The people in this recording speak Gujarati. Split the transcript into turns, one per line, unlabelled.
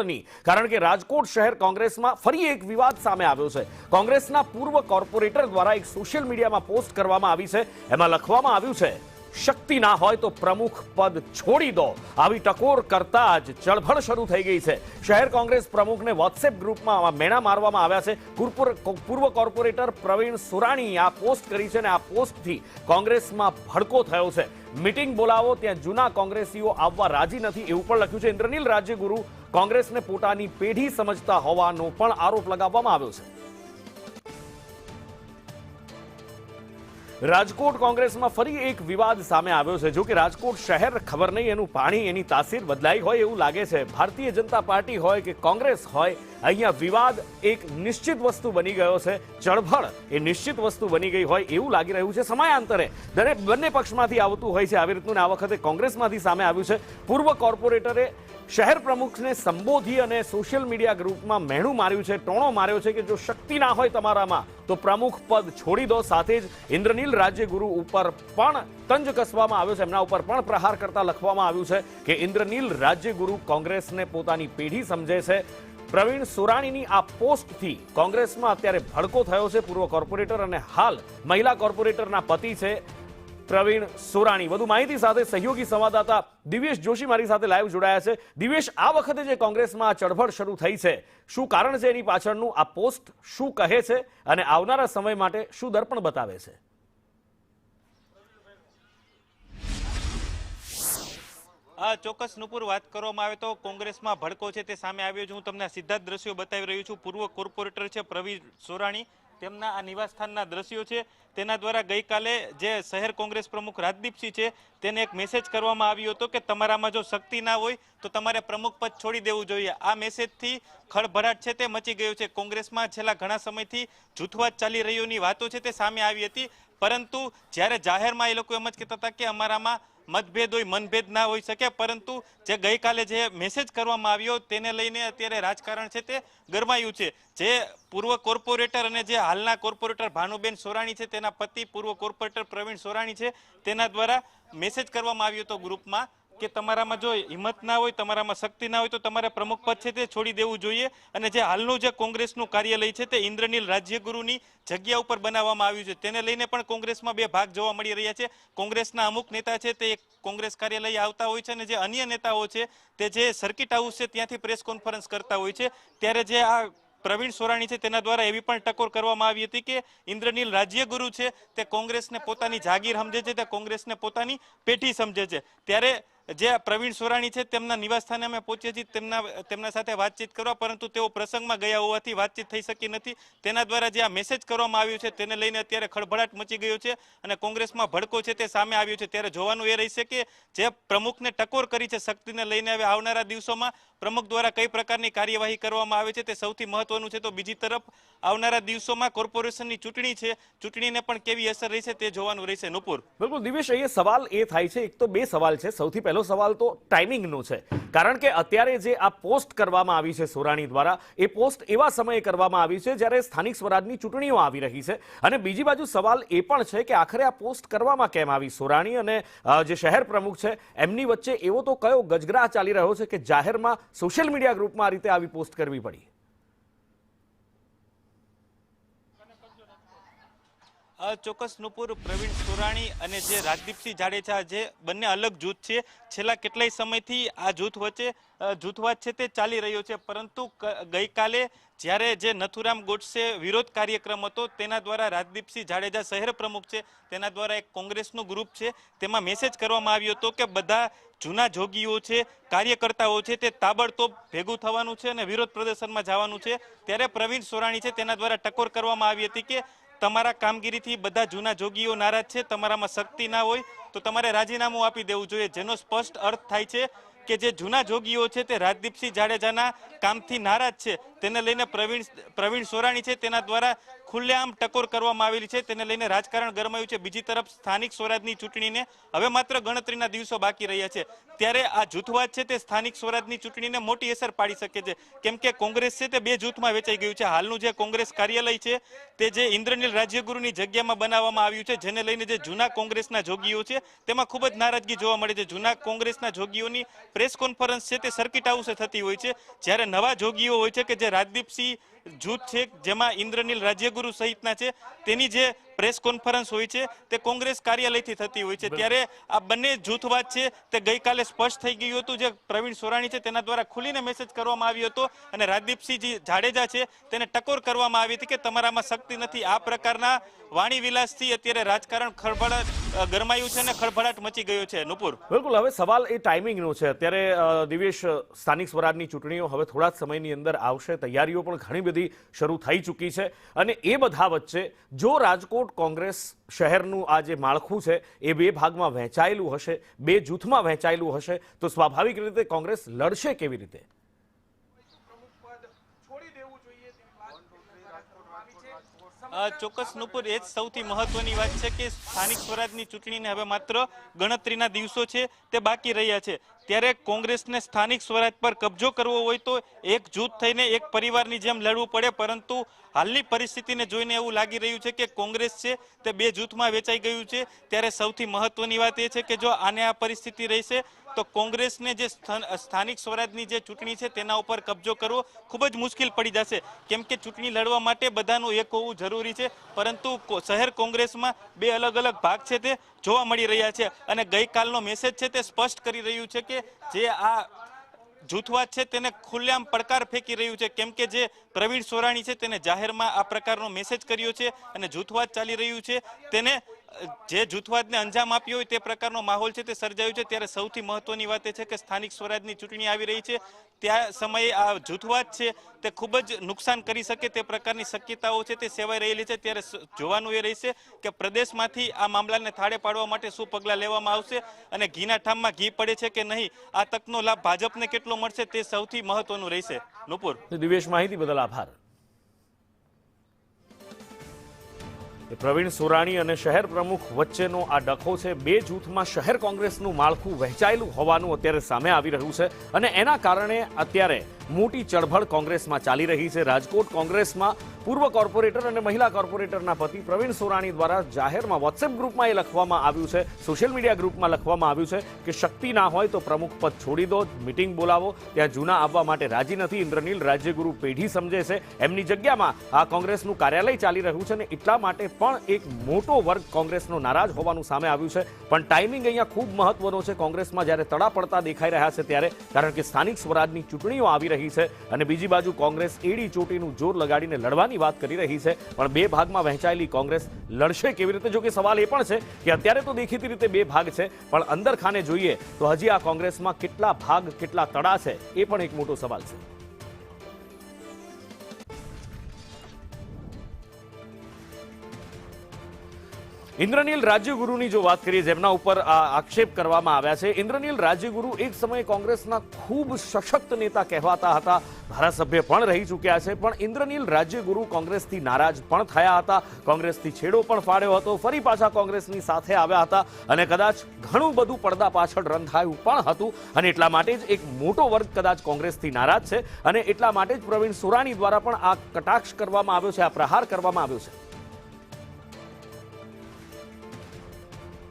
મહત્વની, કારણ કે રાજકોટ શહેર કોંગ્રેસમાં ફરી એક વિવાદ સામે આવ્યો છે। કોંગ્રેસના પૂર્વ કોર્પોરેટર દ્વારા એક સોશિયલ મીડિયામાં પોસ્ટ કરવામાં આવી છે। એમાં લખવામાં આવ્યું છે, શક્તિ ના હોય તો પ્રમુખ પદ છોડી દો। આવી ટકોર કરતા જ ચળભળ શરૂ થઈ ગઈ છે। શહેર કોંગ્રેસ પ્રમુખને વોટ્સએપ ગ્રુપમાં મેણા મારવામાં આવ્યા છે। પૂર્વ કોર્પોરેટર પ્રવીણ સુરાણીએ આ પોસ્ટ કરી છે અને આ પોસ્ટથી કોંગ્રેસમાં ભડકો થયો છે। મીટિંગ બોલાવો ત્યાં જૂના કોંગ્રેસીઓ આવવા રાજી નથી એવું પણ લખ્યું છે। ઇન્દ્રનીલ રાજ્યગુરુ કોંગ્રેસને પોતાની પેઢી સમજતા હોવાનો પણ આરોપ લગાવવામાં આવ્યો છે। રાજકોટ કોંગ્રેસમાં ફરી એક વિવાદ સામે આવ્યો છે। જો કે રાજકોટ શહેર ખબર નહીં એનું પાણી એની તાસીર બદલાઈ હોય એવું લાગે છે। ભારતીય જનતા પાર્ટી હોય કે કોંગ્રેસ હોય, અહીંયા વિવાદ એક નિશ્ચિત વસ્તુ બની ગયો છે। ચળભળ એ નિશ્ચિત વસ્તુ બની ગઈ હોય એવું લાગી રહ્યું છે। સમયાંતરે બંને પક્ષમાંથી આવતું હોય છે આવી રીતનું, આ વખતે કોંગ્રેસમાંથી સામે આવ્યું છે। પૂર્વ કોર્પોરેટરે શહેર પ્રમુખને સંબોધી અને સોશિયલ મીડિયા ગ્રુપમાં મેણું માર્યું છે, ટોણો માર્યો છે કે જો શક્તિ ના હોય તમારામાં તો પ્રમુખ પદ છોડી દો। સાથે જ ઇન્દ્રનીલ રાજ્યગુરુ ઉપર પણ તંજ કસવામાં આવ્યો છે, એમના ઉપર પણ પ્રહાર કરતા લખવામાં આવ્યું છે કે ઇન્દ્રનીલ રાજ્યગુરુ કોંગ્રેસને પોતાની પેઢી સમજે છે। પ્રવીણ સુરાણીની આ પોસ્ટથી કોંગ્રેસમાં અત્યારે ભડકો થયો છે। પૂર્વ કોર્પોરેટર અને હાલ મહિલા કોર્પોરેટરના પતિ છે પ્રવીણ સુરાણી। વધુ માહિતી સાથે સહયોગી સંવાદદાતા દિવ્યેશ જોશી મારી સાથે લાઈવ જોડાયા છે। દિવ્યેશ, આ વખતે જે કોંગ્રેસમાં ચળભળ શરૂ થઈ છે, શું કારણ છે એની પાછળનું? આ પોસ્ટ શું કહે છે અને આવનારા સમય માટે શું દર્પણ બતાવે છે?
ચોક્કસ નુપુર, વાત કરવામાં આવે તો કોંગ્રેસમાં ભડકો છે તે સામે આવ્યો છે। હું તમને સીધા જ દ્રશ્યો બતાવી રહ્યો છું। પૂર્વ કોર્પોરેટર છે પ્રવીણ સોરાણી, તેમના આ નિવાસસ્થાનના દ્રશ્યો છે। તેના દ્વારા ગઈકાલે જે શહેર કોંગ્રેસ પ્રમુખ રાજદીપસિંહ છે તેને એક મેસેજ કરવામાં આવ્યો હતો કે તમારામાં જો શક્તિ ના હોય તો તમારે પ્રમુખ પદ છોડી દેવું જોઈએ। આ મેસેજથી ખળભળાટ છે તે મચી ગયો છે। કોંગ્રેસમાં છેલ્લા ઘણા સમયથી જૂથવાદ ચાલી રહ્યોની વાતો છે તે સામે આવી હતી, પરંતુ જ્યારે જાહેરમાં એ લોકો એમ જ કહેતા હતા કે અમારામાં મતભેદ હોય, મનભેદ ના હોઈ શકે, પરંતુ જે ગઈકાલે જે મેસેજ કરવામાં આવ્યો તેને લઈને અત્યારે રાજકારણ છે તે ગરમાયું છે। જે પૂર્વ કોર્પોરેટર અને જે હાલના કોર્પોરેટર ભાનુબેન સોરાણી છે તેના પતિ પૂર્વ કોર્પોરેટર પ્રવીણ સોરાણી છે તેના દ્વારા મેસેજ કરવામાં આવ્યો હતો ગ્રુપમાં કે તમારામાં જો હિંમત ના હોય, તમારામાં શક્તિ ના હોય તો તમારે પ્રમુખ પદ છે તે છોડી દેવું જોઈએ। અને જે હાલનું જે કોંગ્રેસનું કાર્યાલય છે તે ઇન્દ્રનીલ રાજ્યગુરુની જગ્યા ઉપર બનાવવામાં આવ્યું છે, તેને લઈને પણ કોંગ્રેસમાં બે ભાગ જોવા મળી રહ્યા છે। કોંગ્રેસના અમુક નેતા છે તે કોંગ્રેસ કાર્યાલય આવતા હોય છે અને જે અન્ય નેતાઓ છે તે જે સર્કિટ હાઉસ છે ત્યાંથી પ્રેસ કોન્ફરન્સ કરતા હોય છે। ત્યારે જે આ પ્રવીણ સોરાણી છે તેના દ્વારા એવી પણ ટકોર કરવામાં આવી હતી કે ઇન્દ્રનીલ રાજ્યગુરુ છે તે કોંગ્રેસને પોતાની જાગીર સમજે છે, તે કોંગ્રેસને પોતાની પેઢી સમજે છે। ત્યારે જે પ્રવીણ સોરાણી છે તેમના નિવાસસ્થાને અમે પહોંચ્યા છીએ તેમના સાથે વાતચીત કરવા, પરંતુ તેઓ પ્રસંગમાં ગયા હોવાથી વાતચીત થઈ શકી નથી। તેના દ્વારા જે આ મેસેજ કરવામાં આવ્યું છે તેને લઈને અત્યારે ખળભળાટ મચી ગયો છે અને કોંગ્રેસમાં ભડકો છે તે સામે આવ્યો છે। ત્યારે જોવાનું એ રહેશે કે જે પ્રમુખને ટકોર કરી છે શક્તિને લઈને હવે આવનારા દિવસોમાં પ્રમુખ દ્વારા કઈ પ્રકારની કાર્યવાહી કરવામાં આવે છે તે સૌથી મહત્વનું છે। તો બીજી તરફ આવનારા દિવસોમાં કોર્પોરેશનની ચૂંટણી છે, ચૂંટણીને પણ કેવી અસર રહેશે તે જોવાનું રહેશે। નુપુર,
બિલકુલ દિવ્યેશ, અહીંયા સવાલ એ થાય છે, એક તો બે સવાલ છે। સૌથી પહેલો સવાલ તો ટાઈમિંગનો છે, કારણ કે અત્યારે જે આ પોસ્ટ કરવામાં આવી છે સોરાણી દ્વારા, એ પોસ્ટ એવા સમયે કરવામાં આવી છે જ્યારે સ્થાનિક સ્વરાજની ચૂંટણીઓ આવી રહી છે। અને બીજી બાજુ સવાલ એ પણ છે કે આખરે આ પોસ્ટ કરવામાં કેમ આવી? સોરાણી અને જે શહેર પ્રમુખ છે એમની વચ્ચે એવો તો કયો ગજગ્રાહ ચાલી રહ્યો છે કે જાહેરમાં સોશિયલ મીડિયા ગ્રુપમાં આ રીતે આવી પોસ્ટ કરવી પડી?
ચોક્કસ નુપુર, પ્રવીણ સોરાણી અને જે રાજદીપસિંહ જાડેજા જે બંને અલગ જૂથ છે, છેલ્લા કેટલાય સમયથી આ જૂથ વચ્ચે જૂથવાદ છે તે ચાલી રહ્યો છે, પરંતુ ગઈકાલે જ્યારે જે નથુરામ ગોડસે વિરોધ કાર્યક્રમ હતો તેના દ્વારા રાજદીપસિંહ જાડેજા શહેર પ્રમુખ છે તેના દ્વારા એક કોંગ્રેસનું ગ્રુપ છે તેમાં મેસેજ કરવામાં આવ્યો હતો કે બધા જૂના જોગીઓ છે, કાર્યકર્તાઓ છે તે તાબડતોબ ભેગું થવાનું છે અને વિરોધ પ્રદર્શનમાં જવાનું છે। ત્યારે પ્રવીણ સોરાણી છે તેના દ્વારા ટકોર કરવામાં આવી હતી કે તમારા કામગીરીથી બધા જૂના જોગીઓ નારાજ છે, તમારામાં શક્તિ ના હોય તો તમારે રાજીનામું આપી દેવું જોઈએ। જેનો સ્પષ્ટ અર્થ થાય છે કે જે જૂના જોગીઓ છે તે રાજદીપસિંહ જાડેજાના કામથી નારાજ છે, તેને લઈને પ્રવીણ સોરાણી છે તેના દ્વારા ખુલ્લેઆમ ટકોર કરવામાં આવેલી છે, તેને લઈને રાજકારણ ગરમાયું છે. બીજી તરફ સ્થાનિક સ્વરાજની ચૂંટણીને હવે માત્ર ગણતરીના દિવસો બાકી રહ્યા છે, ત્યારે આ જૂથવાદ છે તે સ્થાનિક સ્વરાજની ચૂંટણીને મોટી અસર પાડી શકે છે, કેમ કે કોંગ્રેસ છે તે બે જૂથમાં વેચાઈ ગયું છે. હાલનું જે કોંગ્રેસ કાર્યાલય છે તે જે ઇન્દ્રનીલ રાજ્યગુરુની જગ્યામાં બનાવવામાં આવ્યું છે, જેને લઈને જે જૂના કોંગ્રેસના જોગીઓ છે તેમાં ખૂબ જ નારાજગી જોવા મળે છે. જૂના કોંગ્રેસના જોગીઓની પ્રેસ કોન્ફરન્સ છે તે સર્કિટ હાઉસે થતી હોય છે, જ્યારે નવા જોગીઓ હોય છે કે જે રાજદીપસિંહ જૂથ છે જેમાં ઇન્દ્રનીલ રાજ્યગુરુ સહિતના છે તેની જે પ્રેસ કોન્ફરન્સ હોય છે તે કોંગ્રેસ કાર્યાલયથી થતી હોય છે. ત્યારે આ બંને જૂથવાદ છે તે ગઈકાલે સ્પષ્ટ થઈ ગયું હતું. જે પ્રવીણ સોરાણી છે તેના દ્વારા ખુલીને મેસેજ કરવામાં આવ્યો હતો અને રાજદીપસિંહ જાડેજા છે તેને ટકોર કરવામાં આવી હતી કે તમારામાં શક્તિ નથી. આ પ્રકારના વાણી વિલાસથી અત્યારે રાજકારણ ગરમાયું છે અને ખળભળાટ મચી ગયો છે. નુપુર,
બિલકુલ. હવે સવાલ એ ટાઈમિંગનો છે. અત્યારે દિવેશ, સ્થાનિક સ્વરાજની ચૂંટણીઓ હવે થોડા જ સમયની અંદર આવશે. તૈયારીઓ પણ ઘણી બધી શરૂ થઈ ચૂકી છે અને એ બધા વચ્ચે જો રાજકોટ કોંગ્રેસ શહેરનું આ જે માળખું છે એ બે ભાગમાં વહેંચાયેલું હશે, બે જૂથમાં વહેંચાયેલું હશે, તો સ્વાભાવિક રીતે કોંગ્રેસ લડશે કેવી રીતે?
ચોક્કસ નુપુર, એ જ સૌથી મહત્વની વાત છે કે સ્થાનિક સ્વરાજની ચૂંટણીને હવે માત્ર ગણતરીના દિવસો છે તે બાકી રહ્યા છે, ત્યારે કોંગ્રેસને સ્થાનિક સ્વરાજ પર કબજો કરવો હોય તો એક જૂથ થઈને એક પરિવારની જેમ લડવું પડે, પરંતુ હાલની પરિસ્થિતિને જોઈને એવું લાગી રહ્યું છે કે કોંગ્રેસ છે તે બે જૂથમાં વેચાઈ ગયું છે. ત્યારે સૌથી મહત્વની વાત એ છે કે જો આને આ પરિસ્થિતિ રહેશે તો કોંગ્રેસને જે સ્થાનિક સ્વરાજની જે ચૂંટણી છે તેના ઉપર કબજો કરવો ખૂબ જ મુશ્કેલ પડી જશે, કેમ કે ચૂંટણી લડવા માટે બધાનું એક હોવું જરૂરી છે, પરંતુ શહેર કોંગ્રેસમાં બે અલગ અલગ ભાગ છે તે જોવા મળી રહ્યા છે. અને ગઈકાલનો મેસેજ છે તે સ્પષ્ટ કરી રહ્યું છે કે જે આ જૂથવાદ છે તેને ખુલ્લેઆમ પડકાર ફેંકી રહ્યું છે, કેમ કે જે પ્રવીણ સોરાણી છે તેને જાહેરમાં આ પ્રકારનો મેસેજ કર્યો છે અને જૂથવાદ ચાલી રહ્યું છે, તેને જે જૂથવાદને અંજામ આપ્યો હોય તે પ્રકારનો માહોલ છે તે સર્જાયો છે. ત્યારે સૌથી મહત્વની વાત એ છે કે સ્થાનિક સ્વરાજની ચૂંટણી આવી રહી છે, ત્યાં સમયે આ જૂથવાદ છે તે ખૂબ જ નુકસાન કરી શકે તે પ્રકારની શક્યતાઓ છે તે સેવાઈ રહેલી છે. ત્યારે જોવાનું એ રહેશે કે પ્રદેશમાંથી આ મામલાને થાળે પાડવા માટે શું પગલાં લેવામાં આવશે અને ઘીના ઠામમાં ઘી પડે છે કે નહીં, આ તકનો લાભ ભાજપને કેટલો મળશે તે સૌથી મહત્વનું રહેશે. નુપુર,
દિવેશ, માહિતી બદલ આભાર. પ્રવીણ સોરાણી અને શહેર પ્રમુખ વચ્ચેનો આ ડખો છે. બે જૂથમાં શહેર કોંગ્રેસનું માળખું વહેંચાયેલું હોવાનું અત્યારે સામે આવી રહ્યું છે અને એના કારણે અત્યારે મોટી ચળભળ કોંગ્રેસમાં ચાલી રહી છે. રાજકોટ કોંગ્રેસમાં પૂર્વ કોર્પોરેટર અને મહિલા કોર્પોરેટરના પતિ પ્રવીણ સોરાણી દ્વારા જાહેરમાં વોટ્સએપ ગ્રુપમાં એ લખવામાં આવ્યું છે, સોશિયલ મીડિયા ગ્રુપમાં લખવામાં આવ્યું છે કે શક્તિ ના હોય તો પ્રમુખ પદ છોડી દો, મિટિંગ બોલાવો. ત્યાં જૂના આવવા માટે રાજી નથી. ઇન્દ્રનીલ રાજ્યગુરુ પેઢી સમજે છે, એમની જગ્યામાં આ કોંગ્રેસનું કાર્યાલય ચાલી રહ્યું છે અને એટલા માટે પણ એક મોટો વર્ગ કોંગ્રેસનો નારાજ હોવાનું સામે આવ્યું છે. પણ ટાઈમિંગ અહીંયા ખૂબ મહત્વનો છે. કોંગ્રેસમાં જ્યારે તડા પડતા દેખાઈ રહ્યા છે ત્યારે, કારણ કે સ્થાનિક સ્વરાજની ચૂંટણીઓ આવી રહી છે અને બીજી બાજુ કોંગ્રેસ એડી ચોટીનું જોર લગાડીને લડવાની વાત કરી રહી છે. પણ બે ભાગમાં વહેંચાયેલી કોંગ્રેસ લડશે કેવી રીતે? જો કે સવાલ એ પણ છે કે અત્યારે તો દેખીતી રીતે બે ભાગ છે, પણ અંદર ખાને જોઈએ તો હજી આ કોંગ્રેસમાં કેટલા ભાગ, કેટલા તડા છે એ પણ એક મોટો સવાલ છે. ઇન્દ્રનીલ રાજ્યગુરુની જો વાત કરીએ, જેમના ઉપર આક્ષેપ કરવામાં આવ્યા છે. ઇન્દ્રનીલ રાજ્યગુરુ એક સમયે કોંગ્રેસના ખૂબ સશક્ત નેતા કહેવાતા હતા, ધારાસભ્ય પણ રહી ચૂક્યા છે. પણ ઇન્દ્રનીલ રાજ્યગુરુ કોંગ્રેસથી નારાજ પણ થયા હતા, કોંગ્રેસથી છેડો પણ ફાડ્યો હતો, ફરી પાછા કોંગ્રેસની સાથે આવ્યા હતા અને કદાચ ઘણું બધું પડદા પાછળ રંધાયું પણ હતું. અને એટલા માટે જ એક મોટો વર્ગ કદાચ કોંગ્રેસથી નારાજ છે અને એટલા માટે જ પ્રવીણ સોરાણી દ્વારા પણ આ કટાક્ષ કરવામાં આવ્યો છે, આ પ્રહાર કરવામાં આવ્યો છે.